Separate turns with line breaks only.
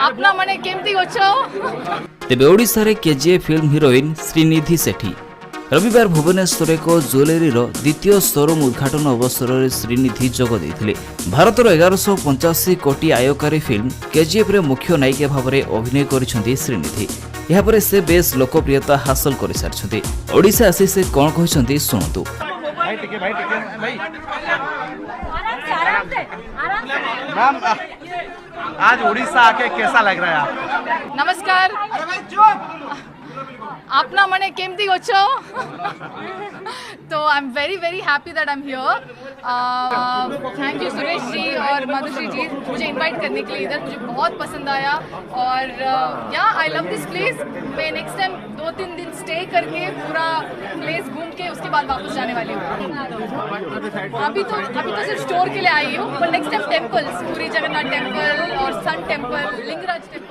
आपना माने केमती अच्छो
तेबे ओडिशा रे केजीएफ फिल्म हीरोइन श्रीनिधि सेठी रविवार भुवनेश्वर एक ज्वेलेरी द्वितीय शोरूम उद्घाटन अवसर में श्रीनिधि जोग देथिले। भारतर 1185 कोटी आयकारी फिल्म केजीएफ रे मुख्य नायिका भाव में अभिनय करिसेंती श्रीनिधि। यहाँ पर से बेस लोकप्रियता हासिल कर सारी। ओडिशा आसी से कौन कहते शुणु।
मैम आज उड़ीसा आके कैसा लग रहा है आपको?
नमस्कार आपना माने केमती अच्छो तो I am very happy that I am here. Thank you Suresh ji और मधुश्री जी मुझे इनवाइट करने के लिए इधर, मुझे बहुत पसंद आया और या आई लव दिस प्लेस। मैं नेक्स्ट टाइम 2-3 दिन स्टे करके पूरा प्लेस घूम के उसके बाद वापस जाने वाली हूँ। अभी तो सिर्फ स्टोर के लिए आई हूँ, पर नेक्स्ट टाइम टेम्पल्स, पूरी जगन्नाथ टेम्पल और सन टेम्पल, लिंगराज टेम्पल